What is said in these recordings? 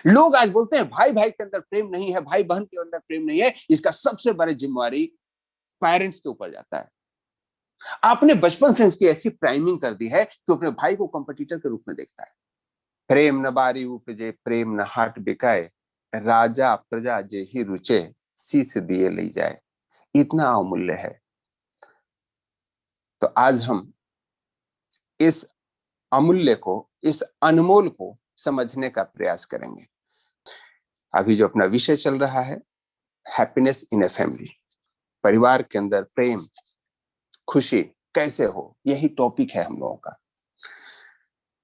लोग आज बोलते हैं भाई भाई के अंदर प्रेम नहीं है, भाई बहन के अंदर प्रेम नहीं है। इसका सबसे बड़ी जिम्मेवारी पेरेंट्स के ऊपर जाता है। आपने बचपन से उसकी ऐसी प्राइमिंग कर दी है कि अपने भाई को कंपटीटर के रूप में देखता है। प्रेम न बारी उपजे, प्रेम न हाट बिकाए, राजा प्रजा जे ही रुचे, शीश दिए ले जाए। इतना अमूल्य है। तो आज हम इस अमूल्य को, इस अनमोल को समझने का प्रयास करेंगे। अभी जो अपना विषय चल रहा है, हैप्पीनेस इन ए फैमिली, परिवार के अंदर प्रेम खुशी कैसे हो, यही टॉपिक है हम लोगों का।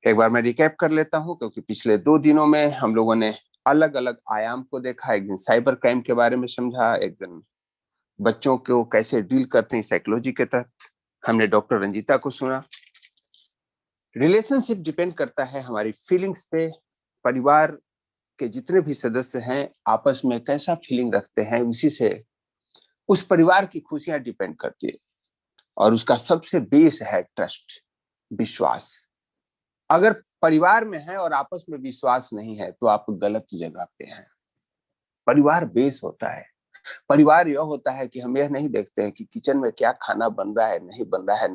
एक बार मैं रिकैप कर लेता हूं, क्योंकि पिछले 2 दिनों में हम लोगों ने अलग अलग आयाम को देखा। एक दिन साइबर क्राइम के बारे में समझा, एक दिन बच्चों को कैसे डील करते हैं साइकोलॉजी के तहत हमने डॉक्टर रंजीता को सुना। रिलेशनशिप डिपेंड करता है हमारी फीलिंग्स पे। परिवार के जितने भी सदस्य हैं आपस में कैसा फीलिंग रखते हैं, उसी से उस परिवार की खुशियां डिपेंड करती है। और उसका सबसे बेस है ट्रस्ट, विश्वास। अगर परिवार में है और आपस में विश्वास नहीं है तो आप गलत जगह पे हैं। परिवार बेस होता है। परिवार यह होता है कि हम यह नहीं देखते हैं कि किचन में क्या खाना बन रहा है नहीं बन रहा है,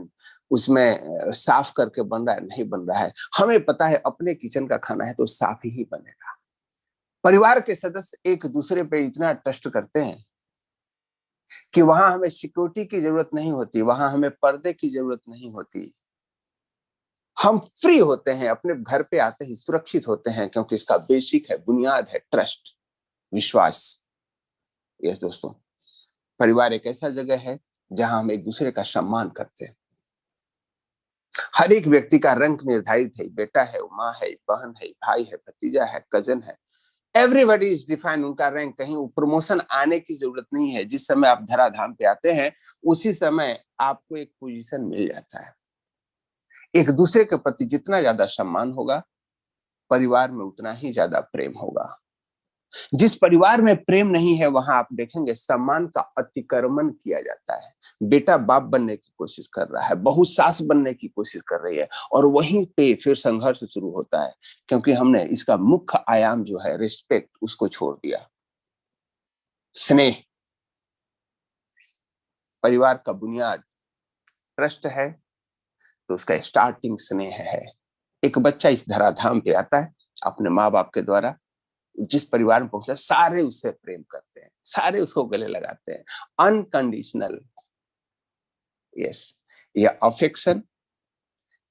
उसमें साफ करके बन रहा है नहीं बन रहा है। हमें पता है अपने किचन का खाना है तो साफ ही बनेगा। परिवार के सदस्य एक दूसरे पे इतना ट्रस्ट करते हैं कि वहां हमें सिक्योरिटी की जरूरत नहीं होती, वहां हमें पर्दे की जरूरत नहीं होती। हम फ्री होते हैं, अपने घर पे आते ही सुरक्षित होते हैं, क्योंकि इसका बेसिक है, बुनियाद है ट्रस्ट, विश्वास। यस दोस्तों, परिवार एक ऐसा जगह है जहां हम एक दूसरे का सम्मान करते हैं। हर एक व्यक्ति का रंग निर्धारित है, बेटा है, माँ है, बहन है, भाई है, भतीजा है, कजन है। Everybody is defined. उनका रैंक कहीं प्रमोशन आने की जरूरत नहीं है। जिस समय आप धराधाम पे आते हैं उसी समय आपको एक पोजीशन मिल जाता है। एक दूसरे के प्रति जितना ज्यादा सम्मान होगा, परिवार में उतना ही ज्यादा प्रेम होगा। जिस परिवार में प्रेम नहीं है वहां आप देखेंगे सम्मान का अतिक्रमण किया जाता है। बेटा बाप बनने की कोशिश कर रहा है, बहू सास बनने की कोशिश कर रही है, और वहीं पे फिर संघर्ष शुरू होता है, क्योंकि हमने इसका मुख्य आयाम जो है रिस्पेक्ट, उसको छोड़ दिया। स्नेह, परिवार का बुनियाद ट्रस्ट है, तो उसका स्टार्टिंग स्नेह है। एक बच्चा इस धराधाम पे आता है अपने माँ बाप के द्वारा। जिस परिवार में पहुंचा सारे उससे प्रेम करते हैं, सारे उसको गले लगाते हैं, अनकंडीशनल। यस, ये अफेक्शन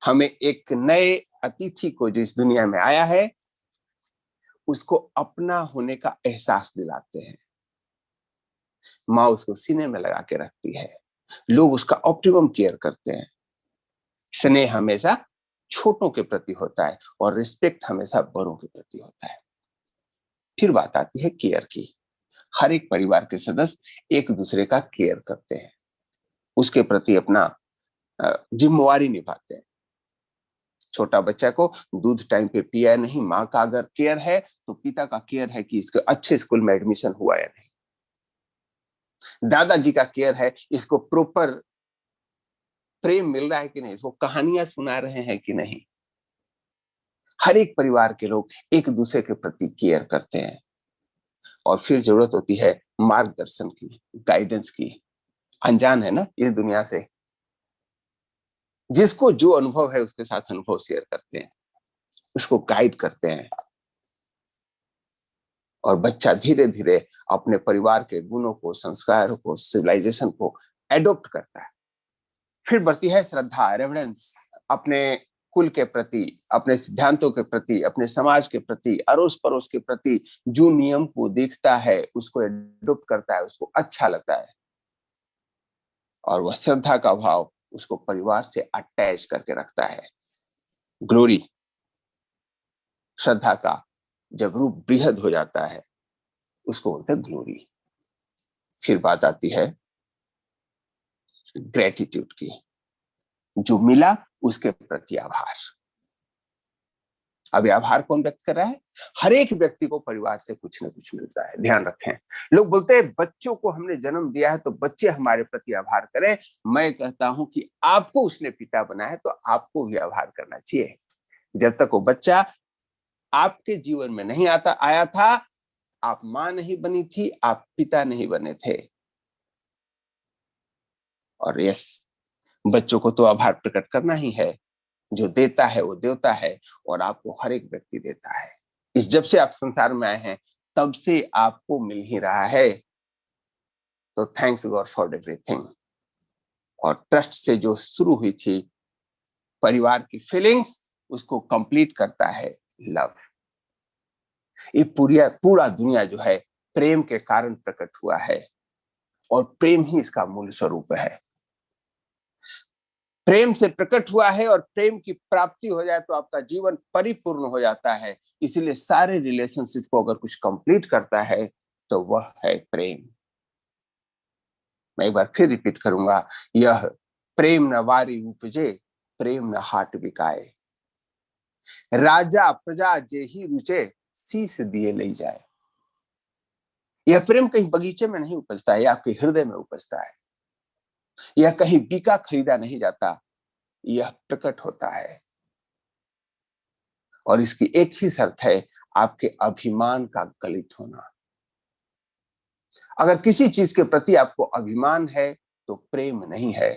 हमें एक नए अतिथि को जो इस दुनिया में आया है उसको अपना होने का एहसास दिलाते हैं। माँ उसको सीने में लगा के रखती है, लोग उसका ऑप्टिमम केयर करते हैं। स्नेह हमेशा छोटों के प्रति होता है और रिस्पेक्ट हमेशा बड़ों के प्रति होता है। फिर बात आती है केयर की। हर एक परिवार के सदस्य एक दूसरे का केयर करते हैं, उसके प्रति अपना जिम्मेवारी निभाते हैं। छोटा बच्चा को दूध टाइम पे पिया नहीं, माँ का अगर केयर है तो पिता का केयर है कि इसके अच्छे स्कूल में एडमिशन हुआ या नहीं। दादाजी का केयर है इसको प्रॉपर प्रेम मिल रहा है कि नहीं, इसको कहानियां सुना रहे हैं कि नहीं। हर एक परिवार के लोग एक दूसरे के प्रति केयर करते हैं। और फिर जरूरत होती है मार्गदर्शन की, गाइडेंस की। अनजान है ना इस दुनिया से, जिसको जो अनुभव है उसके साथ अनुभव शेयर करते हैं, उसको गाइड करते हैं, और बच्चा धीरे धीरे अपने परिवार के गुणों को, संस्कारों को, सिविलाइजेशन को एडॉप्ट करता है। फिर बढ़ती है श्रद्धा, रेवरेंस, अपने कुल के प्रति, अपने सिद्धांतों के प्रति, अपने समाज के प्रति, अड़ोस पड़ोस के प्रति जो नियम को देखता है उसको एडॉप्ट करता है, उसको अच्छा लगता है, और वह श्रद्धा का भाव उसको परिवार से अटैच करके रखता है। ग्लोरी, श्रद्धा का जब रूप बृहद हो जाता है उसको बोलते हैं ग्लोरी। फिर बात आती है ग्रेटिट्यूड की, जो मिला उसके प्रति आभार। अब आभार कौन व्यक्त कर रहा है? हर एक व्यक्ति को परिवार से कुछ न कुछ मिलता है। ध्यान रखें, लोग बोलते हैं बच्चों को हमने जन्म दिया है तो बच्चे हमारे प्रति आभार करें। मैं कहता हूं कि आपको उसने पिता बनाया है तो आपको भी आभार करना चाहिए। जब तक वो बच्चा आपके जीवन में नहीं आया था, आप मां नहीं बनी थी, आप पिता नहीं बने थे। और यस, बच्चों को तो आभार प्रकट करना ही है। जो देता है वो देवता है, और आपको हर एक व्यक्ति देता है। इस जब से आप संसार में आए हैं तब से आपको मिल ही रहा है। तो थैंक्स गॉड फॉर एवरीथिंग। और ट्रस्ट से जो शुरू हुई थी परिवार की फीलिंग्स, उसको कंप्लीट करता है लव। ये पूरा दुनिया जो है प्रेम के कारण प्रकट हुआ है, और प्रेम ही इसका मूल स्वरूप है। प्रेम से प्रकट हुआ है, और प्रेम की प्राप्ति हो जाए तो आपका जीवन परिपूर्ण हो जाता है। इसीलिए सारे रिलेशनशिप को अगर कुछ कंप्लीट करता है तो वह है प्रेम। मैं एक बार फिर रिपीट करूंगा, यह प्रेम न वारी उपजे, प्रेम न हाट बिकाए, राजा प्रजा जे ही रुचे, शीश दिए ले जाए। यह प्रेम कहीं बगीचे में नहीं उपजता है, यह आपके हृदय में उपजता है। यह कहीं बिका खरीदा नहीं जाता, यह प्रकट होता है। और इसकी एक ही शर्त है, आपके अभिमान का गलित होना। अगर किसी चीज के प्रति आपको अभिमान है तो प्रेम नहीं है।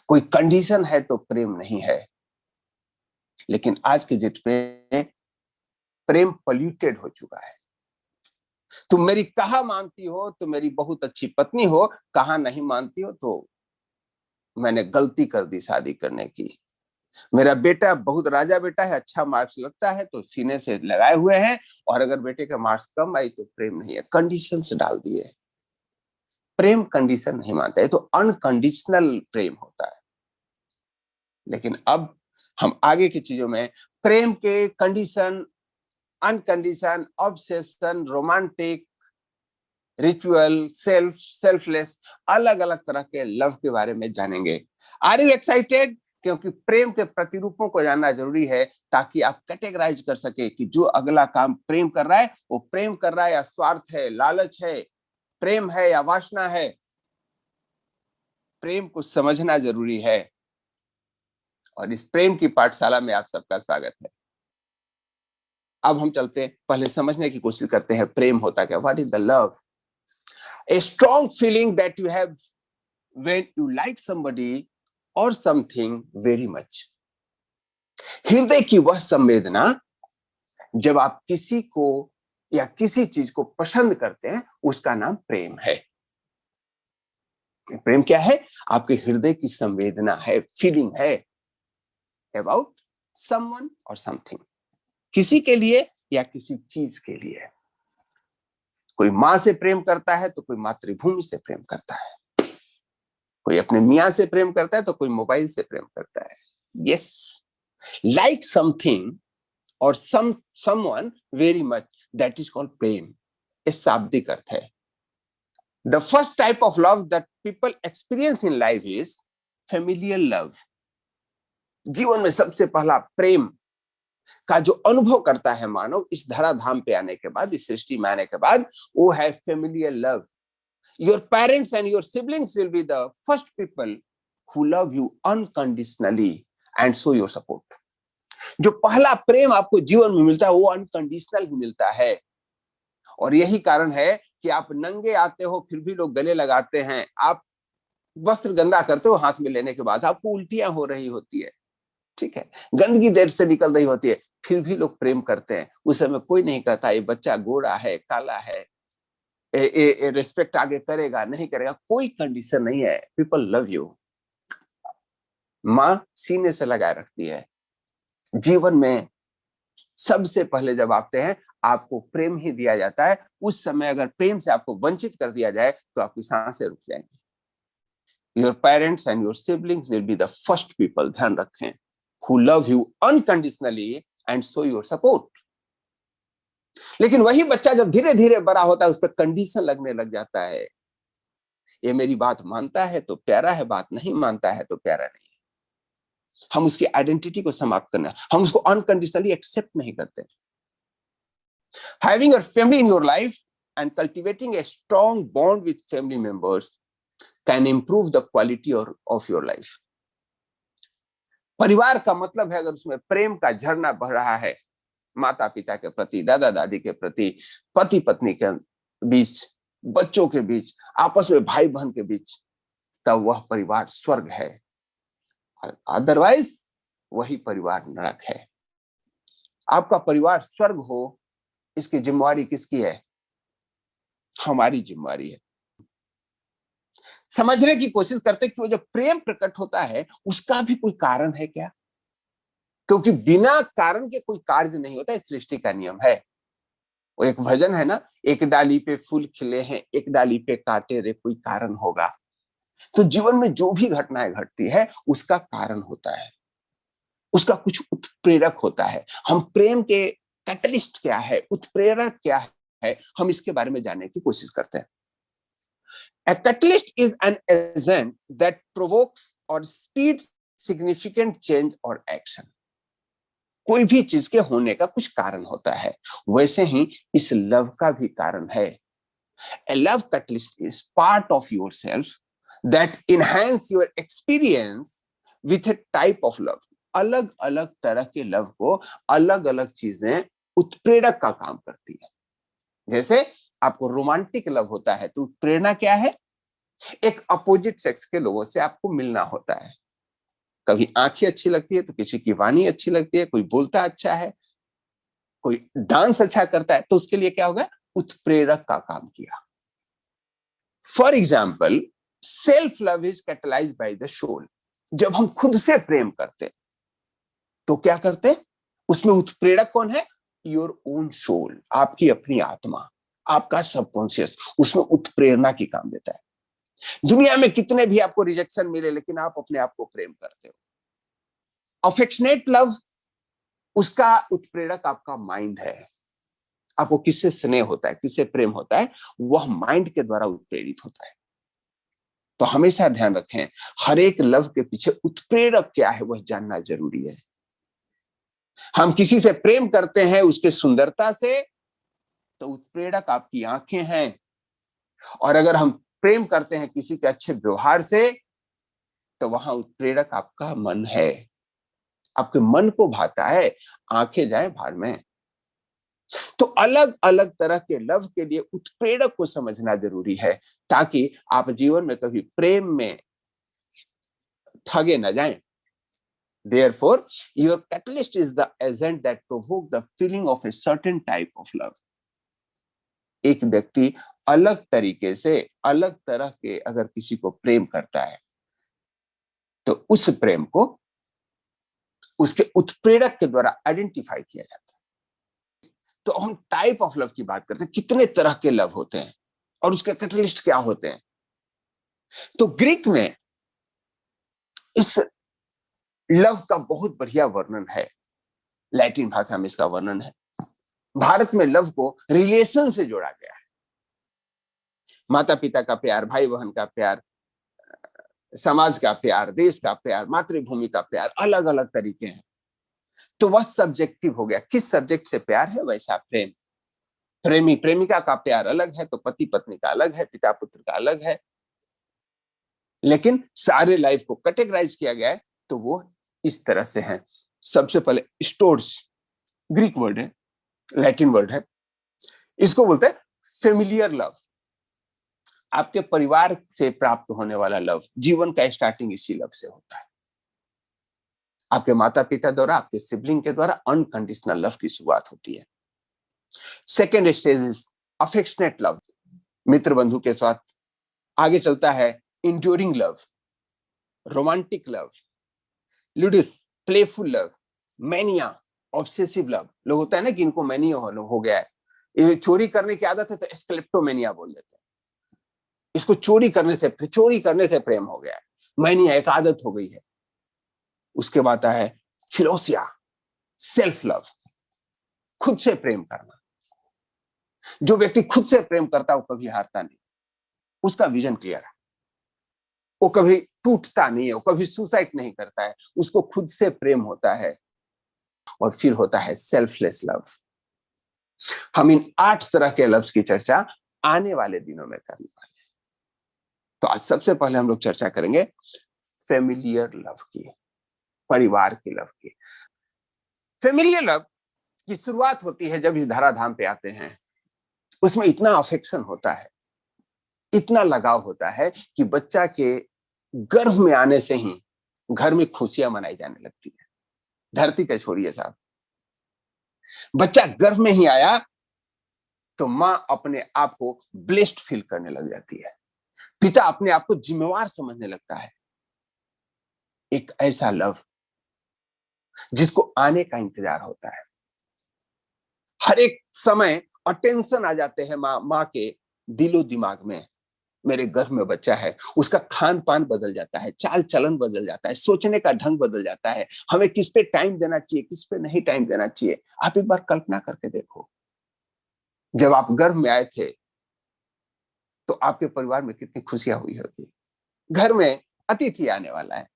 कोई कंडीशन है तो प्रेम नहीं है। लेकिन आज के डेट में प्रेम पॉल्यूटेड हो चुका है। तुम मेरी कहा मानती हो तो मेरी बहुत अच्छी पत्नी हो, कहा नहीं मानती हो तो मैंने गलती कर दी शादी करने की। मेरा बेटा बहुत राजा बेटा है, अच्छा मार्क्स लगता है तो सीने से लगाए हुए हैं, और अगर बेटे का मार्क्स कम आई तो प्रेम नहीं है, कंडीशंस डाल दिए। प्रेम कंडीशन नहीं मानता है, तो अनकंडीशनल प्रेम होता है। लेकिन अब हम आगे की चीजों में प्रेम के condition, uncondition, obsession, romantic, ritual, selfless, अलग अलग तरह के लव के बारे में जानेंगे। Are you excited? क्योंकि प्रेम के प्रतिरूपों को जानना जरूरी है, ताकि आप कैटेगराइज कर सके कि जो अगला काम प्रेम कर रहा है वो प्रेम कर रहा है या स्वार्थ है, लालच है, प्रेम है या वासना है। प्रेम को समझना जरूरी है, और इस प्रेम की पाठशाला में आप सबका स्वागत है। अब हम चलते हैं, पहले समझने की कोशिश करते हैं प्रेम होता क्या। What is the love? A strong feeling that you have when you like somebody or something very much. हृदय की वह संवेदना जब आप किसी को या किसी चीज को पसंद करते हैं, उसका नाम प्रेम है। प्रेम क्या है? आपके हृदय की संवेदना है, फीलिंग है अबाउट समवन और समथिंग, किसी के लिए या किसी चीज के लिए। कोई मां से प्रेम करता है तो कोई मातृभूमि से प्रेम करता है, कोई अपने मियां से प्रेम करता है तो कोई मोबाइल से प्रेम करता है। यस, लाइक समथिंग और someone very much, that is called prem. इस शाब्दिक अर्थ है। The first type of love that people experience in life is familial love. जीवन में सबसे पहला प्रेम का जो अनुभव करता है मानव इस धराधाम पे आने के बाद, इस सृष्टि में आने के बाद, वो है familial love. Your parents and your siblings will be the first people who love you unconditionally and show your support. जो पहला प्रेम आपको जीवन में मिलता है वो अनकंडीशनल ही मिलता है। और यही कारण है कि आप नंगे आते हो फिर भी लोग गले लगाते हैं, आप वस्त्र गंदा करते हो हाथ में लेने के बाद, आपको उल्टियां हो रही होती है, ठीक है, गंदगी देर से निकल रही होती है, फिर भी लोग प्रेम करते हैं। उस समय कोई नहीं कहता ये बच्चा गोरा है, काला है, रिस्पेक्ट आगे करेगा नहीं करेगा, कोई कंडीशन नहीं है। People love you. मां सीने से लगाए रखती है। जीवन में सबसे पहले जब आते हैं आपको प्रेम ही दिया जाता है। उस समय अगर प्रेम से आपको वंचित कर दिया जाए तो आपकी सांसें रुक जाएंगी। Your parents and your siblings will be the first people, ध्यान रखें, who love you unconditionally and show your support. लेकिन वही बच्चा जब धीरे धीरे बड़ा होता है उस पर कंडीशन लगने लग जाता है। ये मेरी बात मानता है तो प्यारा है, बात नहीं मानता है तो प्यारा नहीं। हम उसकी आइडेंटिटी को समाप्त करना, हम उसको अनकंडीशनली एक्सेप्ट नहीं करते। Having a family in your life and cultivating a strong bond with family members can improve the quality of your life. परिवार का मतलब है अगर उसमें प्रेम का झरना बह रहा है माता पिता के प्रति, दादा दादी के प्रति, पति पत्नी के बीच, बच्चों के बीच, आपस में भाई बहन के बीच, तब वह परिवार स्वर्ग है। अदरवाइज वही परिवार नरक है। आपका परिवार स्वर्ग हो, इसकी जिम्मेवारी किसकी है? हमारी जिम्मेवारी है। समझने की कोशिश करते कि वो जो प्रेम प्रकट होता है उसका भी कोई कारण है क्या? क्योंकि बिना कारण के कोई कार्य नहीं होता, इस सृष्टि का नियम है। वो एक भजन है ना, एक डाली पे फूल खिले हैं, एक डाली पे कांटे रे, कोई कारण होगा। तो जीवन में जो भी घटनाएं घटती है उसका कारण होता है, उसका कुछ उत्प्रेरक होता है। हम प्रेम के कैटलिस्ट क्या है, उत्प्रेरक क्या है, हम इसके बारे में जानने की कोशिश करते हैं। A catalyst is an agent that provokes or speeds significant change or action. कोई भी चीज के होने का कुछ कारण होता है, वैसे ही इस लव का भी कारण है। A love catalyst is part of yourself that enhance your experience with a type of love. अलग अलग तरह के लव को अलग अलग चीजें उत्प्रेरक का काम करती है। जैसे आपको रोमांटिक लव होता है तो उत्प्रेरणा क्या है? एक अपोजिट सेक्स के लोगों से आपको मिलना होता है। कभी आंखें अच्छी लगती है तो किसी की वाणी अच्छी लगती है, कोई बोलता अच्छा है, कोई डांस अच्छा करता है, तो उसके लिए क्या होगा? उत्प्रेरक का काम किया। For example, self love is catalysed by the soul. जब हम खुद से प्रेम करते तो क्या करते? उसमें उत्प्रेरक कौन है? योर ओन सोल, आपकी अपनी आत्मा, आपका सबकॉन्शियस, उसमें उत्प्रेरणा की काम देता है। दुनिया में कितने भी आपको रिजेक्शन मिले, लेकिन आप अपने आप को प्रेम करते हो। अफेक्शनेट लव, उसका उत्प्रेरक आपका माइंड है। आपको किससे स्नेह होता है, किससे प्रेम होता है, वह माइंड के द्वारा उत्प्रेरित होता है। तो हमेशा ध्यान रखें, हर एक लव के पीछे उत्प्रेरक क्या है वह जानना जरूरी है। हम किसी से प्रेम करते हैं उसके सुंदरता से, तो उत्प्रेरक आपकी आंखें हैं। और अगर हम प्रेम करते हैं किसी के अच्छे व्यवहार से, तो वहां उत्प्रेरक आपका मन है। आपके मन को भाता है, आंखें जाए भाड़ में। तो अलग अलग तरह के लव के लिए उत्प्रेरक को समझना जरूरी है, ताकि आप जीवन में कभी प्रेम में ठगे न जाएं। Therefore, your catalyst is the agent that provoke the feeling of a certain type of love. एक व्यक्ति अलग तरीके से, अलग तरह के अगर किसी को प्रेम करता है, तो उस प्रेम को उसके उत्प्रेरक के द्वारा आइडेंटिफाई किया जाता है। तो हम टाइप ऑफ लव की बात करते हैं, कितने तरह के लव होते हैं और उसके कैटलिस्ट क्या होते हैं। तो ग्रीक में इस लव का बहुत बढ़िया वर्णन है, लैटिन भाषा में इसका वर्णन है। भारत में लव को रिलेशन से जोड़ा गया है। माता पिता का प्यार, भाई बहन का प्यार, समाज का प्यार, देश का प्यार, मातृभूमि का प्यार, अलग अलग तरीके हैं। तो वह सब्जेक्टिव हो गया, किस सब्जेक्ट से प्यार है वैसा प्रेम। प्रेमी प्रेमिका का प्यार अलग है, तो पति पत्नी का अलग है, पिता पुत्र का अलग है। लेकिन सारे लाइफ को कैटेगराइज किया गया है, तो वो इस तरह से है। सबसे पहले स्टोर्स, ग्रीक वर्ड है, लैटिन वर्ड है, इसको बोलते हैं फेमिलियर लव। आपके परिवार से प्राप्त होने वाला लव, जीवन का स्टार्टिंग इसी लव से होता है। आपके माता पिता द्वारा, आपके सिबलिंग के द्वारा अनकंडीशनल लव की शुरुआत होती है। Second stage is affectionate love, मित्र बंधु के साथ। आगे चलता है enduring love, romantic love, ludus playful love, mania obsessive love. लोग होता है ना कि इनको मैनिया हो गया है, ये चोरी करने की आदत है तो एस्क्लेप्टोमेनिया बोल देते हैं। इसको चोरी करने से प्रेम हो गया है, मैनिया एक आदत हो गई है। उसके बाद है फिलोसिया, सेल्फ लव, खुद से प्रेम करना। जो व्यक्ति खुद से प्रेम करता है वो कभी हारता नहीं, उसका विजन क्लियर है, वो कभी टूटता नहीं है, वो कभी सुसाइड नहीं करता है, उसको खुद से प्रेम होता है। और फिर होता है सेल्फलेस लव। हम इन 8 तरह के लव्स की चर्चा आने वाले दिनों में करने वाले हैं। तो आज सबसे पहले हम लोग चर्चा करेंगे फेमिलियर लव की, परिवार की लव की। फेमिलियर लव की शुरुआत होती है जब इस धराधाम पे आते हैं, उसमें इतना अफेक्शन होता है, इतना लगाव होता है कि बच्चा के गर्भ में आने से ही घर में खुशियां मनाई जाने लगती है। धरती पे छोड़िए साहब, बच्चा गर्भ में ही आया तो मां अपने आप को ब्लेस्ड फील करने लग जाती है, पिता अपने आप को जिम्मेवार समझने लगता है। एक ऐसा लव जिसको आने का इंतजार होता है, हर एक समय अटेंशन आ जाते हैं माँ के दिलो दिमाग में। मेरे गर्भ में बच्चा है, उसका खान पान बदल जाता है, चाल चलन बदल जाता है, सोचने का ढंग बदल जाता है, हमें किस पे टाइम देना चाहिए, किस पे नहीं टाइम देना चाहिए। आप एक बार कल्पना करके देखो, जब आप गर्भ में आए थे तो आपके परिवार में कितनी खुशियां हुई होगी। घर में अतिथि आने वाला है,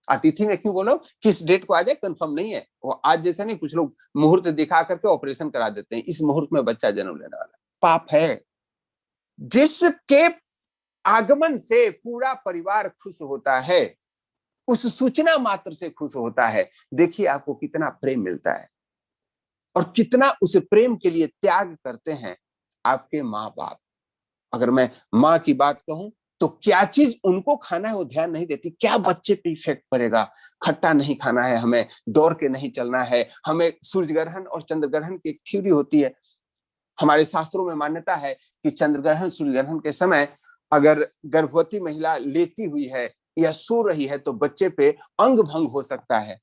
अतिथि में क्यों बोलो, किस डेट को आ जाए कंफर्म नहीं है, वो आज जैसा नहीं, कुछ लोग मुहूर्त दिखा करके ऑपरेशन करा देते हैं, इस मुहूर्त में बच्चा जन्म लेने वाला। पाप है। जिसके आगमन से पूरा परिवार खुश होता है, उस सूचना मात्र से खुश होता है, देखिए आपको कितना प्रेम मिलता है और कितना उस प्रेम के लिए त्याग करते हैं आपके माँ बाप। अगर मैं माँ की बात कहूं तो क्या चीज उनको खाना है वो ध्यान नहीं देती, क्या बच्चे पे इफेक्ट पड़ेगा। खट्टा नहीं खाना है हमें, दौड़ के नहीं चलना है हमें। सूर्य ग्रहण और चंद्र ग्रहण की एक थ्योरी होती है, हमारे शास्त्रों में मान्यता है कि चंद्र ग्रहण सूर्य ग्रहण के समय अगर गर्भवती महिला लेटी हुई है या सो रही है तो बच्चे पे अंग भंग हो सकता है,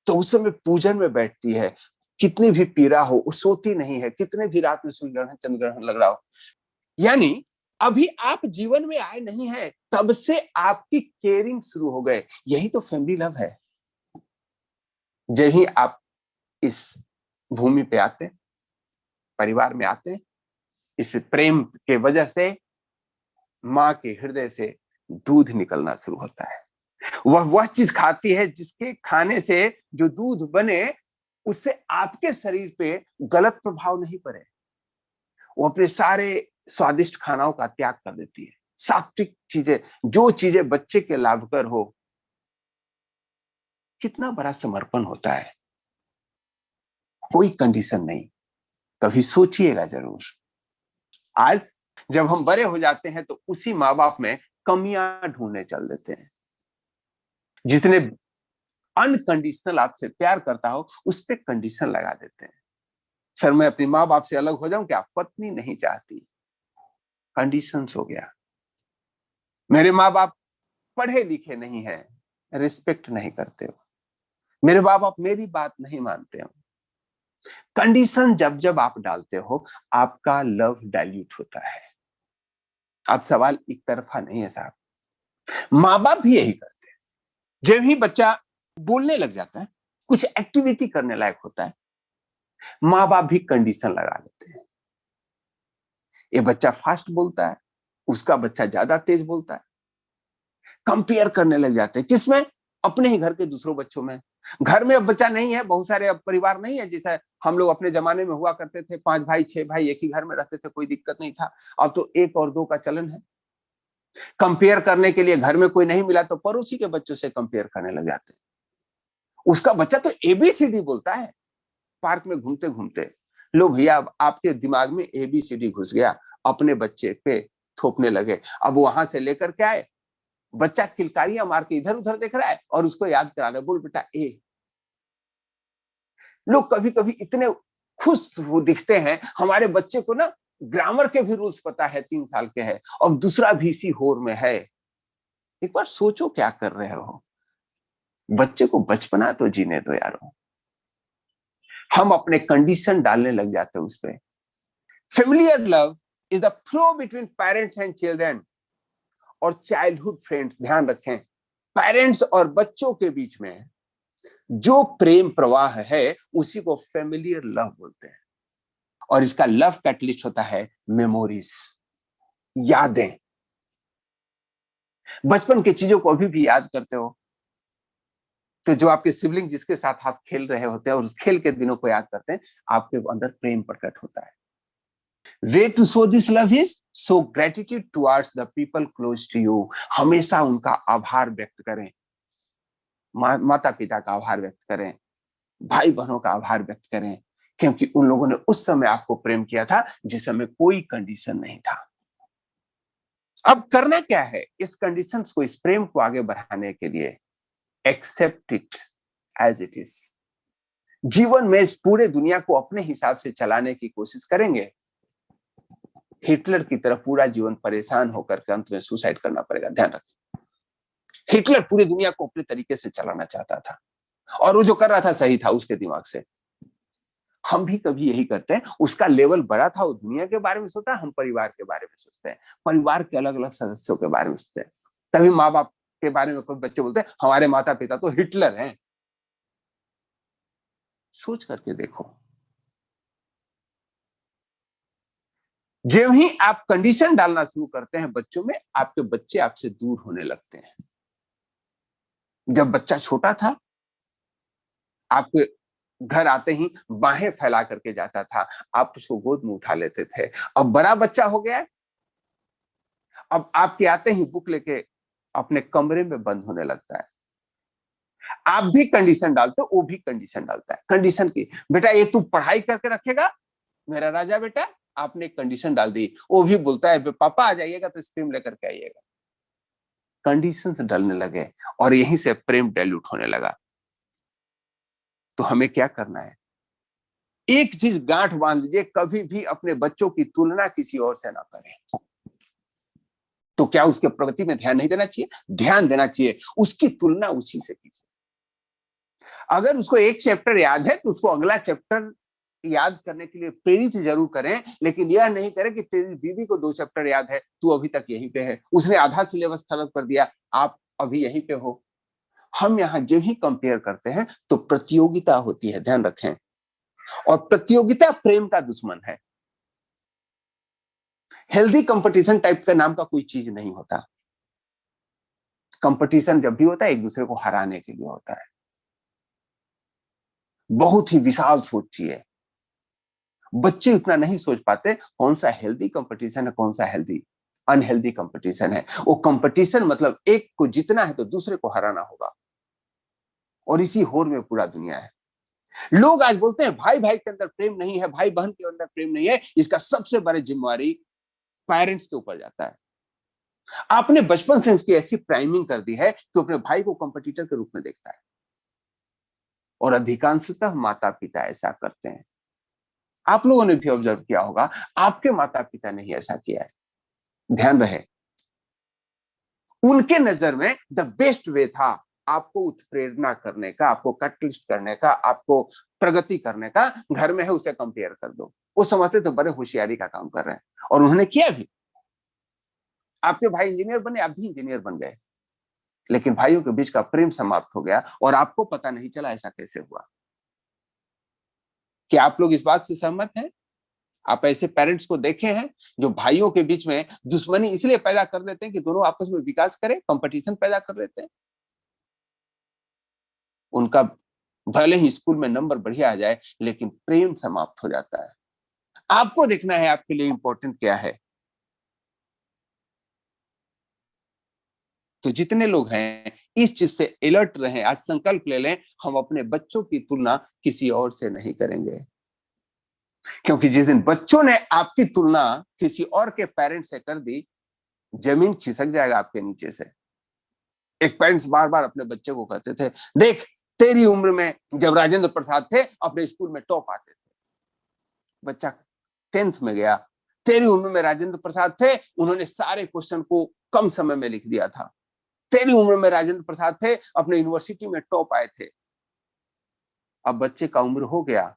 तो उस समय पूजन में बैठती है। कितनी भी पीड़ा हो वो सोती नहीं है, कितने भी रात में सूर्य ग्रहण चंद्र ग्रहण लग रहा हो। यानी अभी आप जीवन में आए नहीं है, तब से आपकी केयरिंग शुरू हो गए। यही तो फैमिली लव है। जब ही आप इस भूमि पे आते, परिवार में आते, इस प्रेम के वजह से माँ के हृदय से दूध निकलना शुरू होता है। वह चीज खाती है जिसके खाने से जो दूध बने उससे आपके शरीर पे गलत प्रभाव नहीं पड़े। वो अपने सारे स्वादिष्ट खानाओं का त्याग कर देती है। सात्विक चीजें, जो चीजें बच्चे के लाभकर हो, कितना बड़ा समर्पण होता है। कोई कंडीशन नहीं, कभी सोचिएगा जरूर। आज जब हम बड़े हो जाते हैं तो उसी माँ बाप में कमियां ढूंढने चल देते हैं। जिसने अनकंडीशनल आपसे प्यार करता हो उस पर कंडीशन लगा देते हैं। सर मैं अपनी माँ बाप से अलग हो जाऊं क्या, पत्नी नहीं चाहती, कंडीशंस हो गया। मेरे माँ बाप पढ़े लिखे नहीं है, रिस्पेक्ट नहीं करते हो। मेरे माँ बाप मेरी बात नहीं मानते हो। कंडीशन जब जब आप डालते हो आपका लव डाइल्यूट होता है। अब सवाल एक तरफा नहीं है साहब, माँ बाप भी यही करते हैं। जब ही बच्चा बोलने लग जाता है, कुछ एक्टिविटी करने लायक होता है, माँ बाप भी कंडीशन लगा लेते हैं। ये बच्चा फास्ट बोलता है, उसका बच्चा ज्यादा तेज बोलता है। कंपेयर करने लग जाते हैं, किसमें, अपने ही घर के दूसरों बच्चों में। घर में अब बच्चा नहीं है, बहुत सारे अब परिवार नहीं है जैसा हम लोग अपने जमाने में हुआ करते थे, 5 भाई 6 भाई एक ही घर में रहते थे, कोई दिक्कत नहीं था। अब तो 1 और 2 का चलन है। कंपेयर करने के लिए घर में कोई नहीं मिला तो पड़ोसी के बच्चों से कंपेयर करने लग जाते हैं। उसका बच्चा तो एबीसीडी बोलता है पार्क में घूमते घूमते। लो भैया, अब आपके दिमाग में एबीसीडी घुस गया, अपने बच्चे पे थोपने लगे। अब वहां से लेकर के आए, बच्चा किलकारियां मार के इधर उधर देख रहा है और उसको याद करा रहे, बोल बेटा ए। लोग कभी कभी इतने खुश वो दिखते हैं, हमारे बच्चे को ना ग्रामर के भी रूल्स पता है, 3 साल के है और दूसरा भी इसी होर में है। एक बार सोचो क्या कर रहे हो, बच्चे को बचपना तो जीने दो यारो। हम अपने कंडीशन डालने लग जाते हैं उस पर। Familiar love is the flow between parents and children और चाइल्डहुड फ्रेंड्स। ध्यान रखें, पेरेंट्स और बच्चों के बीच में जो प्रेम प्रवाह है उसी को फेमिलियर लव बोलते हैं। और इसका लव कैटलिस्ट होता है मेमोरीज, यादें। बचपन की चीजों को अभी भी याद करते हो तो जो आपके सिबलिंग जिसके साथ आप खेल रहे होते हैं और उस खेल के दिनों को याद करते हैं, आपके अंदर प्रेम प्रकट होता है। Way to show this love is show gratitude towards the people close to you. हमेशा उनका आभार व्यक्त करें, माता पिता का आभार व्यक्त करें, भाई बहनों का आभार व्यक्त करें, क्योंकि उन लोगों ने उस समय आपको प्रेम किया था जिस समय कोई कंडीशन नहीं था। अब करना क्या है इस कंडीशंस को, इस प्रेम को आगे बढ़ाने के लिए? Accept it as it is. जीवन में इस पूरे दुनिया को अपने हिसाब से चलाने की कोशिश करेंगे, हिटलर की तरह पूरा जीवन परेशान होकर के अंत में सुसाइड करना पड़ेगा। ध्यान रखें, हिटलर पूरी दुनिया को अपने तरीके से चलाना चाहता था, और वो जो कर रहा था सही था उसके दिमाग से। हम भी कभी यही करते हैं। उसका लेवल बड़ा था, वो दुनिया के बारे में सोचता है, हम परिवार के बारे में सोचते हैं, परिवार के अलग अलग सदस्यों के बारे में सोचते हैं। तभी माँ बाप के बारे में कोई बच्चे बोलते हैं हमारे माता पिता तो हिटलर हैं। सोच करके देखो, जब ही आप कंडीशन डालना शुरू करते हैं बच्चों में, आपके बच्चे आपसे दूर होने लगते हैं। जब बच्चा छोटा था, आपके घर आते ही बाहें फैला करके जाता था, आप उसको गोद में उठा लेते थे। अब बड़ा बच्चा हो गया, अब आपके आते ही बुक लेके अपने कमरे में बंद होने लगता है। आप भी कंडीशन डालते हो, वो भी कंडीशन डालता है। कंडीशन की, बेटा ये तू पढ़ाई करके रखेगा मेरा राजा बेटा। आपने कंडीशन डाल दी, वो भी बोलता है पापा आ जाइएगा तो स्क्रीम लेकर के आइएगा। कंडीशंस डलने लगे और यहीं से प्रेम डाइल्यूट होने लगा। तो हमें क्या करना है? एक चीज गांठ बांध लीजिए, कभी भी अपने बच्चों की तुलना किसी और से ना करें। तो क्या उसके प्रगति में ध्यान नहीं देना चाहिए? ध्यान देना चाहिए, उसकी तुलना उसी से कीजिए। अगर उसको एक चैप्टर याद है तो उसको अगला चैप्टर याद करने के लिए प्रेरित जरूर करें, लेकिन यह नहीं करें कि तेरी दीदी को 2 चैप्टर याद है, तू अभी तक यहीं पे है, उसने आधा सिलेबस खत्म कर दिया, आप अभी यहीं पे हो। हम यहां जब ही कंपेयर करते हैं तो प्रतियोगिता होती है, ध्यान रखें। और प्रतियोगिता प्रेम का दुश्मन है। हेल्दी कंपटीशन टाइप का नाम का कोई चीज नहीं होता। कंपटीशन जब भी होता है एक दूसरे को हराने के लिए होता है। बहुत ही विशाल सोचिए। बच्चे उतना नहीं सोच पाते कौन सा हेल्दी कंपटीशन है, कौन सा हेल्दी अनहेल्दी कंपटीशन है। वो कंपटीशन मतलब एक को जीतना है तो दूसरे को हराना होगा, और इसी होड़ में पूरा दुनिया है। लोग आज बोलते हैं भाई भाई के अंदर प्रेम नहीं है, भाई बहन के अंदर प्रेम नहीं है। इसका सबसे बड़ी जिम्मेवारी पेरेंट्स के ऊपर जाता है। आपने बचपन से उसकी ऐसी प्राइमिंग कर दी है कि अपने भाई को कंपटीटर के रूप में देखता है, और अधिकांशतः माता पिता ऐसा करते हैं। आप लोगों ने भी ऑब्जर्व किया होगा, आपके माता पिता ने ही ऐसा किया है। ध्यान रहे, उनके नजर में द बेस्ट वे था आपको उत्प्रेरणा करने का, आपको कैटलिस्ट करने का, आपको प्रगति करने का। घर में है उसे कंपेयर कर दो। वो समझते तो बड़े होशियारी का काम कर रहे हैं, और उन्होंने किया भी। आपके भाई इंजीनियर बने, आप भी इंजीनियर बन गए, लेकिन भाइयों के बीच का प्रेम समाप्त हो गया और आपको पता नहीं चला ऐसा कैसे हुआ। क्या आप लोग इस बात से सहमत हैं? आप ऐसे पेरेंट्स को देखे हैं जो भाइयों के बीच में दुश्मनी इसलिए पैदा कर देते हैं कि दोनों आपस में विकास करें, कंपटीशन पैदा कर देते हैं। उनका भले ही स्कूल में नंबर बढ़िया आ जाए, लेकिन प्रेम समाप्त हो जाता है। आपको देखना है आपके लिए इंपॉर्टेंट क्या है। तो जितने लोग हैं इस चीज से अलर्ट रहें, आज संकल्प ले लें, हम अपने बच्चों की तुलना किसी और से नहीं करेंगे। क्योंकि जिस दिन बच्चों ने आपकी तुलना किसी और के पेरेंट्स से कर दी, जमीन खिसक जाएगा आपके नीचे से। एक पेरेंट्स बार बार अपने बच्चे को कहते थे, देख तेरी उम्र में जब राजेंद्र प्रसाद थे अपने स्कूल में टॉप आते थे। बच्चा 10th में गया, तेरी उम्र में राजेंद्र प्रसाद थे, उन्होंने सारे क्वेश्चन को कम समय में लिख दिया था। तेरी उम्र में राजेंद्र प्रसाद थे, अपने यूनिवर्सिटी में टॉप आए थे। अब बच्चे का उम्र हो गया,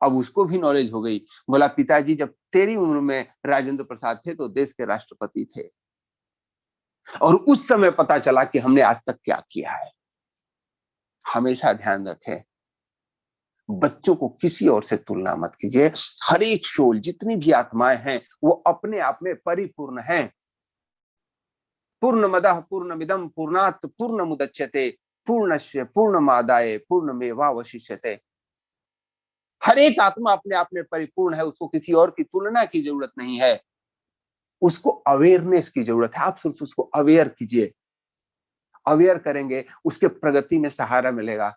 अब उसको भी नॉलेज हो गई। बोला पिताजी जब तेरी उम्र में राजेंद्र प्रसाद थे तो देश के राष्ट्रपति थे, और उस समय पता चला कि हमने आज तक क्या किया है। हमेशा ध्यान रखें, बच्चों को किसी और से तुलना मत कीजिए। हर एक सोल, जितनी भी आत्माएं हैं, वो अपने आप में परिपूर्ण हैं। पूर्णमदः पूर्णमिदं पूर्णात् पूर्णमुदच्यते पूर्णस्य पूर्णमादाय पूर्णमेवावशिष्यते। हर एक आत्मा अपने आप में परिपूर्ण है, उसको किसी और की तुलना की जरूरत नहीं है। उसको अवेयरनेस की जरूरत है। आप सिर्फ उसको अवेयर कीजिए। अवेयर करेंगे, उसके प्रगति में सहारा मिलेगा।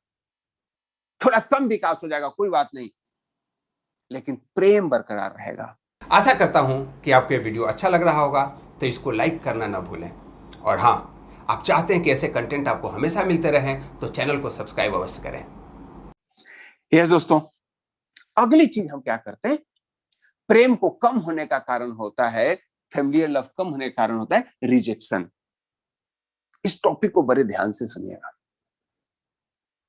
थोड़ा कम विकास हो जाएगा, कोई बात नहीं, लेकिन प्रेम बरकरार रहेगा। आशा करता हूं कि आपको ये वीडियो अच्छा लग रहा होगा, तो इसको लाइक करना ना भूलें। और हाँ, आप चाहते हैं कि ऐसे कंटेंट आपको हमेशा मिलते रहें तो चैनल को सब्सक्राइब अवश्य करें। यस दोस्तों, अगली चीज हम क्या करते हैं, प्रेम को कम होने का कारण होता है, फैमिलियर लव कम होने का कारण होता है रिजेक्शन। इस टॉपिक को बड़े ध्यान से सुनिएगा।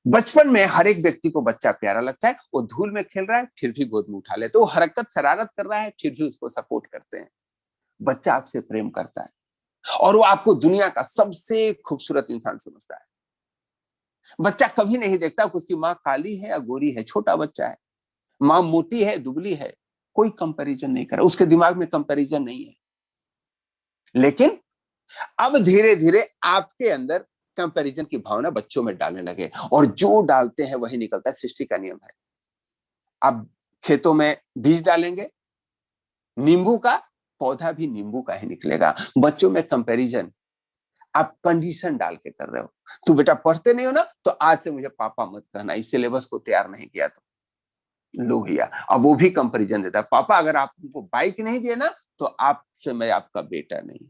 बचपन में हर एक व्यक्ति को बच्चा प्यारा लगता है, वो धूल में खेल रहा है फिर भी गोद में उठा लेते, वो हरकत शरारत कर रहा है फिर भी उसको सपोर्ट करते हैं। बच्चा आपसे प्रेम करता है और वो आपको दुनिया का सबसे खूबसूरत इंसान समझता है। बच्चा कभी नहीं देखता कि उसकी माँ काली है या गोरी है, छोटा बच्चा है, माँ मोटी है दुबली है, कोई कंपैरिजन नहीं कर रहा, उसके दिमाग में कंपैरिजन नहीं है। लेकिन अब धीरे धीरे आपके अंदर कंपैरिजन की भावना बच्चों में डालने लगे, और जो डालते हैं वही निकलता है, सृष्टि का नियम है। अब खेतों में बीज डालेंगे नींबू का, पौधा भी नींबू का ही निकलेगा। बच्चों में कंपैरिजन आप कंडीशन डाल के कर रहे हो। तू बेटा पढ़ते नहीं हो ना, तो आज से मुझे पापा मत कहना, इस सिलेबस को तैयार नहीं किया तो लो भैया। अब वो भी कंपैरिजन देता है, पापा अगर आप हमको बाइक नहीं दिए ना तो आपसे मैं आपका बेटा नहीं।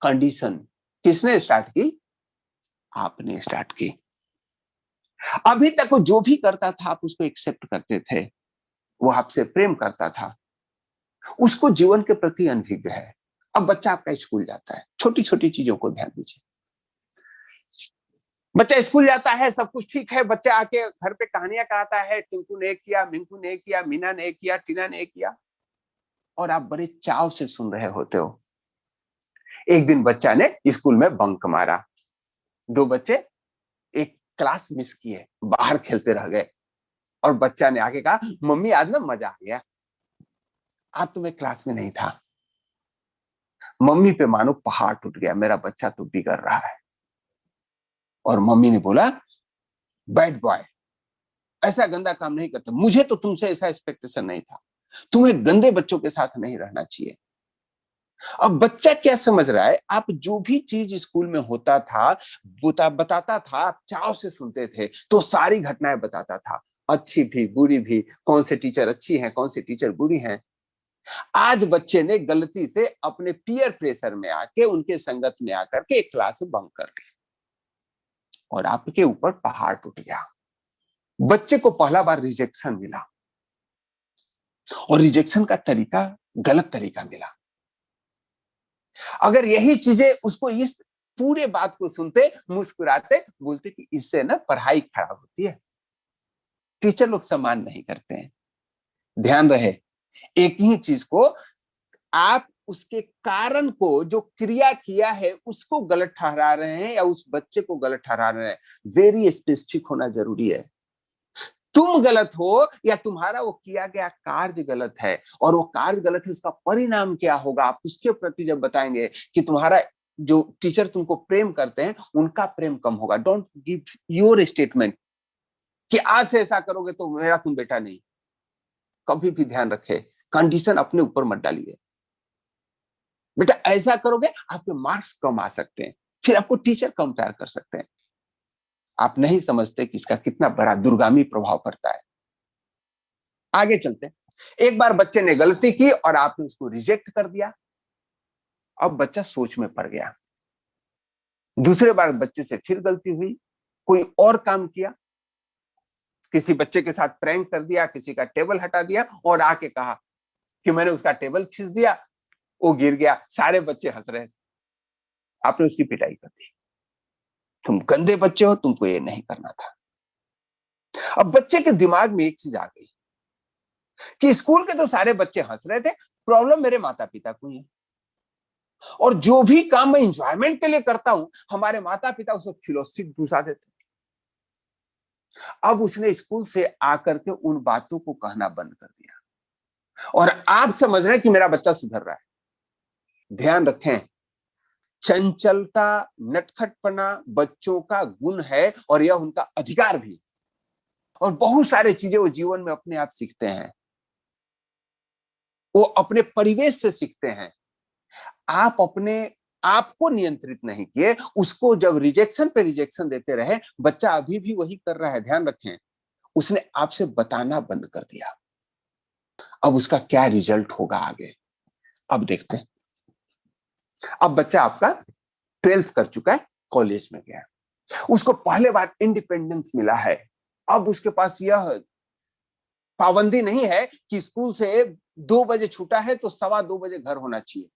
कंडीशन किसने स्टार्ट की? आपने स्टार्ट की। अभी तक वो जो भी करता था आप उसको एक्सेप्ट करते थे, वो आपसे प्रेम करता था, उसको जीवन के प्रति अनभिज्ञ है। अब बच्चा आपका स्कूल जाता है, छोटी छोटी चीजों को ध्यान दीजिए। बच्चा स्कूल जाता है, सब कुछ ठीक है, बच्चा आके घर पे कहानियां कराता है, टिंकू ने किया, मिंकू ने किया, मीना ने किया, टीना ने किया, और आप बड़े चाव से सुन रहे होते हो। एक दिन बच्चा ने स्कूल में बंक मारा, दो बच्चे एक क्लास मिस किए, बाहर खेलते रह गए, और बच्चा ने आके कहा मम्मी आज ना मजा आ गया, आज तो मैं क्लास में नहीं था। मम्मी पे मानो पहाड़ टूट गया, मेरा बच्चा तो बिगड़ रहा है। और मम्मी ने बोला बैड बॉय, ऐसा गंदा काम नहीं करते, मुझे तो तुमसे ऐसा एक्सपेक्टेशन नहीं था, तुम्हें गंदे बच्चों के साथ नहीं रहना चाहिए। अब बच्चा क्या समझ रहा है, आप जो भी चीज स्कूल में होता था बताता था, आप चाव से सुनते थे, तो सारी घटनाएं बताता था, अच्छी भी बुरी भी, कौन से टीचर अच्छी हैं कौन से टीचर बुरी हैं। आज बच्चे ने गलती से अपने पीयर प्रेशर में आके, उनके संगत में आकर के एक क्लास बंक कर ली, और आपके ऊपर पहाड़ टूट गया। बच्चे को पहला बार रिजेक्शन मिला, और रिजेक्शन का तरीका गलत तरीका मिला। अगर यही चीजें उसको, इस पूरे बात को सुनते, मुस्कुराते, बोलते कि इससे ना पढ़ाई खराब होती है, टीचर लोग सम्मान नहीं करते हैं। ध्यान रहे, एक ही चीज को आप उसके कारण को, जो क्रिया किया है उसको गलत ठहरा रहे हैं या उस बच्चे को गलत ठहरा रहे हैं। वेरी स्पेसिफिक होना जरूरी है। तुम गलत हो या तुम्हारा वो किया गया कार्य गलत है, और वो कार्य गलत है, उसका परिणाम क्या होगा आप उसके प्रति जब बताएंगे कि तुम्हारा जो टीचर तुमको प्रेम करते हैं उनका प्रेम कम होगा। डोंट गिव योर स्टेटमेंट कि आज से ऐसा करोगे तो मेरा तुम बेटा नहीं। कभी भी ध्यान रखे, कंडीशन अपने ऊपर मत डालिए। बेटा ऐसा करोगे आपके मार्क्स कम आ सकते हैं, फिर आपको टीचर कम प्यार कर सकते हैं। आप नहीं समझते कि इसका कितना बड़ा दूरगामी प्रभाव पड़ता है। आगे चलते हैं। एक बार बच्चे ने गलती की और आपने उसको रिजेक्ट कर दिया, अब बच्चा सोच में पड़ गया। दूसरे बार बच्चे से फिर गलती हुई, कोई और काम किया, किसी बच्चे के साथ प्रैंक कर दिया, किसी का टेबल हटा दिया, और आके कहा कि मैंने उसका टेबल खींच दिया, वो गिर गया, सारे बच्चे हंस रहे, आपने उसकी पिटाई कर दी। तुम गंदे बच्चे हो, तुमको ये नहीं करना था। अब बच्चे के दिमाग में एक चीज आ गई कि स्कूल के तो सारे बच्चे हंस रहे थे, प्रॉब्लम मेरे माता पिता को ही है, और जो भी काम मैं इंजॉयमेंट के लिए करता हूं हमारे माता पिता उसमें फिलोसफी घुसा देते। अब उसने स्कूल से आकर के उन बातों को कहना बंद कर दिया, और आप समझ रहे हैं कि मेरा बच्चा सुधर रहा है। ध्यान रखें, चंचलता, नटखटपना बच्चों का गुण है, और यह उनका अधिकार भी। और बहुत सारी चीजें वो जीवन में अपने आप सीखते हैं, वो अपने परिवेश से सीखते हैं। आप अपने आप को नियंत्रित नहीं किए, उसको जब रिजेक्शन पे रिजेक्शन देते रहे, बच्चा अभी भी वही कर रहा है। ध्यान रखें, उसने आपसे बताना बंद कर दिया। अब उसका क्या रिजल्ट होगा आगे, अब देखते हैं। अब बच्चा आपका 12th कर चुका है, कॉलेज में गया, उसको पहले बार इंडिपेंडेंस मिला है। अब उसके पास यह पाबंदी नहीं है कि स्कूल से 2 बजे छूटा है तो 2:15 बजे घर होना चाहिए।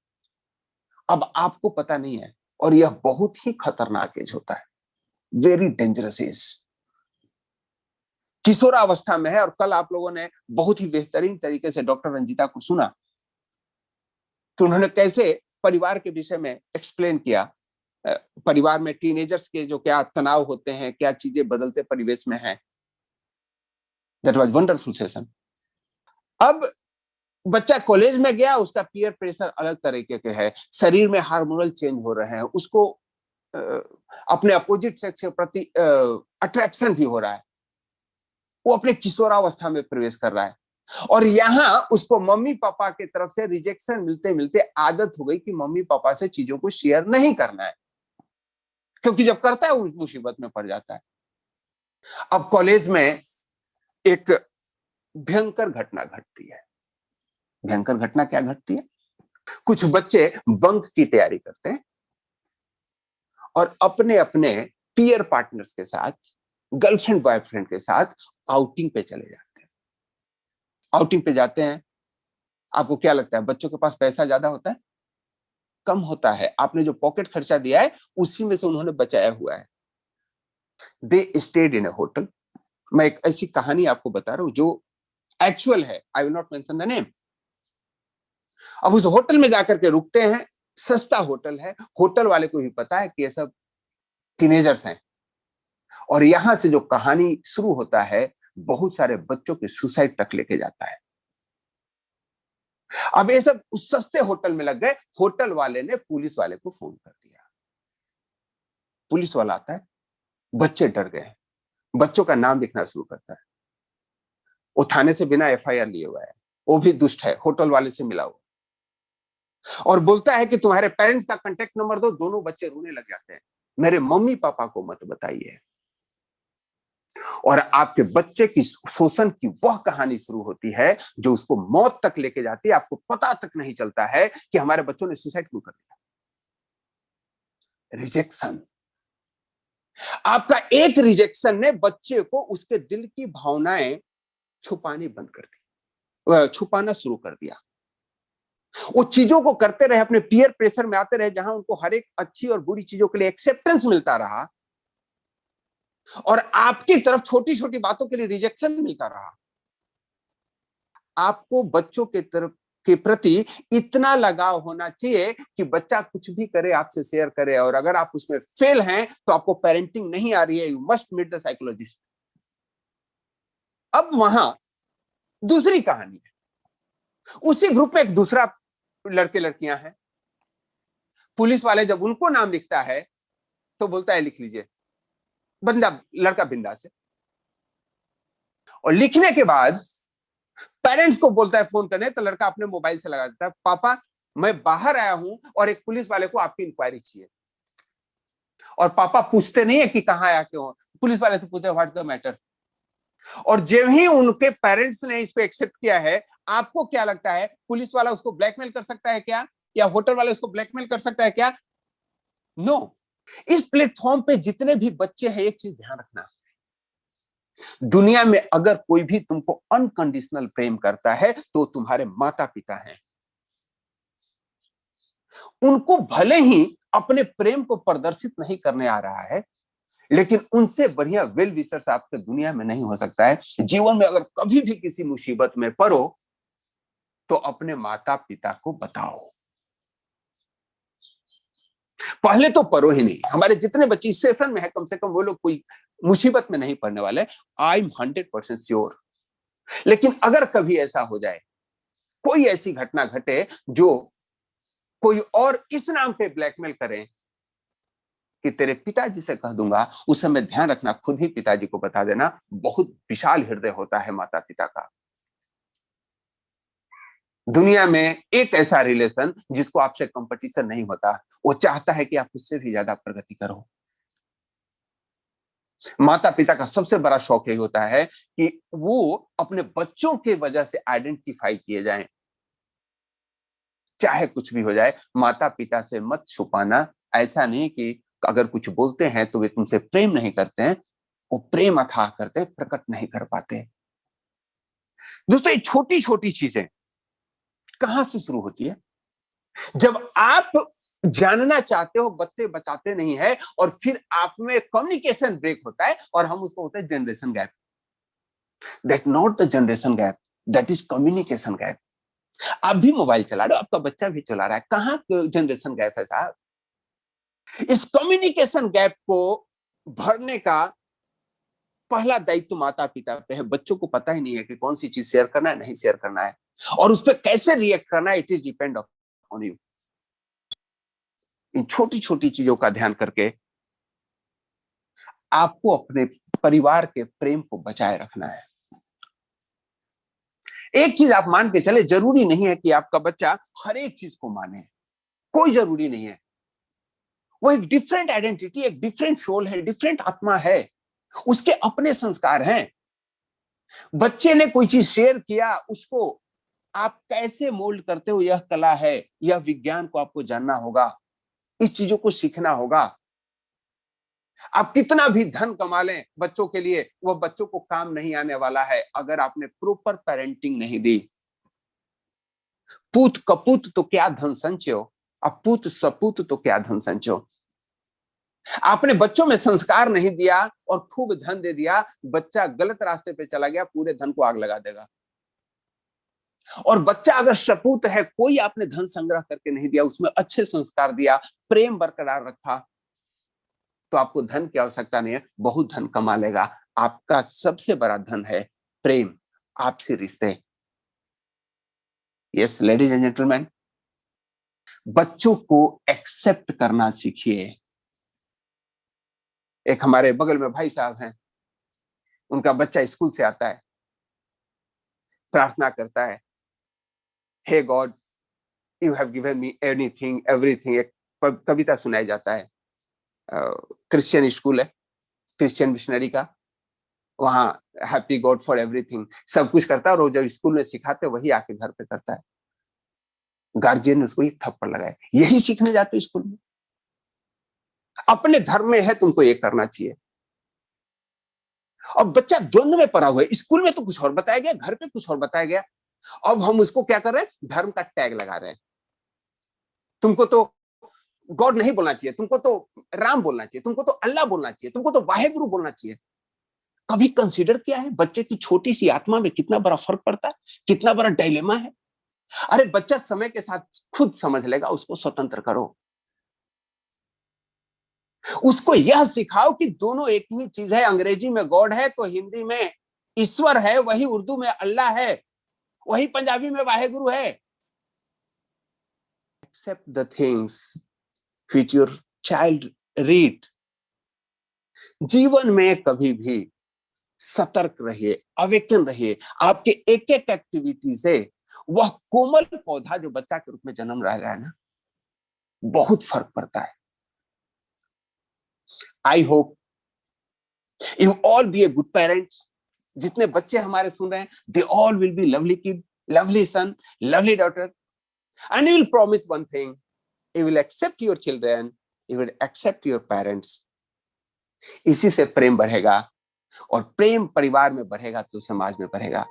अब आपको पता नहीं है, और यह बहुत ही खतरनाक एज होता है, वेरी डेंजरस एज। किशोरावस्था में है। और कल आप लोगों ने बहुत ही बेहतरीन तरीके से डॉक्टर रंजीता को सुना कि उन्होंने कैसे परिवार के विषय में एक्सप्लेन किया। परिवार में टीनेजर्स के जो क्या तनाव होते हैं, क्या चीजें बदलते परिवेश में हैं। That was wonderful session. अब बच्चा कॉलेज में गया, उसका पीयर प्रेशर अलग तरीके के है, शरीर में हार्मोनल चेंज हो रहे हैं, उसको अपने अपोजिट सेक्स के प्रति अट्रैक्शन भी हो रहा है, वो अपने किशोरावस्था में प्रवेश कर रहा है। और यहां उसको मम्मी पापा की तरफ से रिजेक्शन मिलते मिलते आदत हो गई कि मम्मी पापा से चीजों को शेयर नहीं करना है, क्योंकि जब करता है वो मुसीबत में पड़ जाता है। अब कॉलेज में एक भयंकर घटना घटती है। भयंकर घटना क्या घटती है? कुछ बच्चे बंक की तैयारी करते हैं और अपने अपने पीयर पार्टनर्स के साथ, गर्लफ्रेंड बॉयफ्रेंड के साथ आउटिंग पे चले जाते हैं। आउटिंग पे जाते हैं, आपको क्या लगता है बच्चों के पास पैसा ज्यादा होता है? कम होता है। आपने जो पॉकेट खर्चा दिया है उसी में से उन्होंने बचाया हुआ है। They stayed in A hotel. मैं एक ऐसी कहानी आपको बता रहा हूं जो एक्चुअल है, I will not mention the name. अब उस होटल में जाकर के रुकते हैं, सस्ता होटल है, होटल वाले को भी पता है कि ये सब टीनेजर्स हैं। और यहां से जो कहानी शुरू होता है, बहुत सारे बच्चों के सुसाइड तक लेके जाता है। अब ये सब उस सस्ते होटल में लग गए। होटल वाले ने पुलिस वाले को फोन कर दिया। पुलिस वाला आता है, बच्चे डर गए, बच्चों का नाम लिखना शुरू करता है। वो थाने से बिना एफआईआर लिए हुआ है, वो भी दुष्ट है, होटल वाले से मिला हुआ, और बोलता है कि तुम्हारे पेरेंट्स का कांटेक्ट नंबर दो। दोनों बच्चे रोने लग जाते हैं, मेरे मम्मी पापा को मत बताइए। और आपके बच्चे की शोषण की वह कहानी शुरू होती है जो उसको मौत तक लेके जाती है। आपको पता तक नहीं चलता है कि हमारे बच्चों ने सुसाइड क्यों कर लिया। रिजेक्शन। आपका एक रिजेक्शन ने बच्चे को उसके दिल की भावनाएं छुपानी बंद कर दी, छुपाना शुरू कर दिया। वो चीजों को करते रहे, अपने पीयर प्रेशर में आते रहे, जहां उनको हर एक अच्छी और बुरी चीजों के लिए एक्सेप्टेंस मिलता रहा, और आपकी तरफ छोटी छोटी बातों के लिए रिजेक्शन मिलता रहा। आपको बच्चों के तरफ के प्रति इतना लगाव होना चाहिए कि बच्चा कुछ भी करे आपसे शेयर करे, और अगर आप उसमें फेल हैं तो आपको पेरेंटिंग नहीं आ रही है, you must meet the psychologist. अब वहां दूसरी कहानी है। उसी ग्रुप में एक दूसरा लड़के लड़कियां हैं। पुलिस वाले जब उनको नाम लिखता है तो बोलता है लिख लीजिए। बंदा, लड़का बिंदास है। और लिखने के बाद पेरेंट्स को बोलता है फोन करने, तो लड़का अपने मोबाइल से लगा देता है, पापा मैं बाहर आया हूं और एक पुलिस वाले को आपकी इंक्वायरी चाहिए। और पापा पूछते नहीं है कि कहां आया क्यों, पुलिस वाले से पूछते व्हाट द मैटर। और जब ही उनके पेरेंट्स ने इसको एक्सेप्ट किया है, आपको क्या लगता है पुलिस वाला उसको ब्लैकमेल कर सकता है क्या, या होटल वाले उसको ब्लैकमेल कर सकता है क्या? नो। इस प्लेटफॉर्म पे जितने भी बच्चे हैं, एक चीज ध्यान रखना, दुनिया में अगर कोई भी तुमको अनकंडीशनल प्रेम करता है तो तुम्हारे माता पिता हैं। उनको भले ही अपने प्रेम को प्रदर्शित नहीं करने आ रहा है, लेकिन उनसे बढ़िया वेल विशर्स आपके दुनिया में नहीं हो सकता है। जीवन में अगर कभी भी किसी मुसीबत में पड़ो तो अपने माता पिता को बताओ। पहले तो पढ़ो ही नहीं। हमारे जितने बच्चे इस सेशन में है, कम से कम वो लोग कोई मुसीबत में नहीं पड़ने वाले, आई एम 100% श्योर। लेकिन अगर कभी ऐसा हो जाए, कोई ऐसी घटना घटे जो कोई और इस नाम पे ब्लैकमेल करें कि तेरे पिताजी से कह दूंगा, उस समय ध्यान रखना, खुद ही पिताजी को बता देना। बहुत विशाल हृदय होता है माता पिता का। दुनिया में एक ऐसा रिलेशन जिसको आपसे कंपटीशन नहीं होता, वो चाहता है कि आप उससे भी ज्यादा प्रगति करो। माता पिता का सबसे बड़ा शौक यही होता है कि वो अपने बच्चों के वजह से आइडेंटिफाई किए जाएं, चाहे कुछ भी हो जाए। माता पिता से मत छुपाना। ऐसा नहीं कि अगर कुछ बोलते हैं तो वे तुमसे प्रेम नहीं करते हैं, वो प्रेम अथाह करते, प्रकट नहीं कर पाते। दोस्तों, ये छोटी छोटी चीजें कहां से शुरू होती है? जब आप जानना चाहते हो, बच्चे बचाते नहीं है, और फिर आप में कम्युनिकेशन ब्रेक होता है, और हम उसको होता है generation gap. That not the generation gap, that is communication gap. आप भी मोबाइल चला रहे हो, आपका बच्चा भी चला रहा है, कहां जनरेशन गैप है साहब? इस कम्युनिकेशन गैप को भरने का पहला दायित्व माता पिता पे है। बच्चों को पता ही नहीं है कि कौन सी चीज शेयर करना है, नहीं शेयर करना है, और उस पर कैसे रिएक्ट करना है। It is depend on you. इन छोटी छोटी चीजों का ध्यान करके आपको अपने परिवार के प्रेम को बचाए रखना है। एक चीज आप मान के चले, जरूरी नहीं है कि आपका बच्चा हर एक चीज को माने, कोई जरूरी नहीं है। वो एक डिफरेंट आइडेंटिटी, एक डिफरेंट सोल है, डिफरेंट आत्मा है, उसके अपने संस्कार हैं। बच्चे ने कोई चीज शेयर किया, उसको आप कैसे मोल्ड करते हो, यह कला है, यह विज्ञान को आपको जानना होगा, इस चीजों को सीखना होगा। आप कितना भी धन कमा लें बच्चों के लिए, वह बच्चों को काम नहीं आने वाला है अगर आपने प्रॉपर पेरेंटिंग नहीं दी। पूत कपूत तो क्या धन संचयो, अपूत सपूत तो क्या धन संचयो। आपने बच्चों में संस्कार नहीं दिया और खूब धन दे दिया, बच्चा गलत रास्ते पे चला गया, पूरे धन को आग लगा देगा। और बच्चा अगर सपूत है, कोई आपने धन संग्रह करके नहीं दिया, उसमें अच्छे संस्कार दिया, प्रेम बरकरार रखा, तो आपको धन की आवश्यकता नहीं है, बहुत धन कमा लेगा। आपका सबसे बड़ा धन है प्रेम, आपसी रिश्ते। यस लेडीज एंड जेंटलमैन, बच्चों को एक्सेप्ट करना सीखिए। एक हमारे बगल में भाई साहब हैं, उनका बच्चा स्कूल से आता है, प्रार्थना करता है, हे God you have given me anything everything. एक कविता सुनाई जाता है, क्रिश्चियन स्कूल है, क्रिश्चियन मिशनरी का, वहां हैप्पी गॉड फॉर एवरीथिंग, सब कुछ करता है, और जब स्कूल में सिखाते वही आके घर पे करता है। गार्जियन ने उसको एक थप्पड़ लगाया, यही सीखने जाते स्कूल में? अपने धर्म में है, तुमको ये करना चाहिए। और बच्चा द्वंद्व में पड़ा हुआ है, स्कूल में तो कुछ और बताया गया, घर पे कुछ और बताया गया। अब हम उसको क्या कर रहे हैं, धर्म का टैग लगा रहे हैं। तुमको तो गॉड नहीं बोलना चाहिए, तुमको तो राम बोलना चाहिए, तुमको तो अल्लाह बोलना चाहिए, तुमको तो वाहेगुरु बोलना चाहिए। कभी कंसीडर किया है बच्चे की छोटी सी आत्मा में कितना बड़ा फर्क पड़ता है, कितना बड़ा डायलेमा है? अरे बच्चा समय के साथ खुद समझ लेगा, उसको स्वतंत्र करो। उसको यह सिखाओ कि दोनों एक ही चीज है। अंग्रेजी में गॉड है तो हिंदी में ईश्वर है, वही उर्दू में अल्लाह है, वही पंजाबी में वाहेगुरु है। Accept the things which your child read. जीवन में कभी भी सतर्क रहिए, अवेकन रहिए। आपके एक एक एक्टिविटी से वह कोमल पौधा जो बच्चा के रूप में जन्म रहा है ना, बहुत फर्क पड़ता है। I hope you all be a good parents. जितने बच्चे हमारे सुन रहे हैं, they all will be lovely kid, lovely son, lovely daughter, and you will promise one thing, you will accept your children, you will accept your parents. इसी से प्रेम बढ़ेगा, और प्रेम परिवार में बढ़ेगा तो समाज में बढ़ेगा।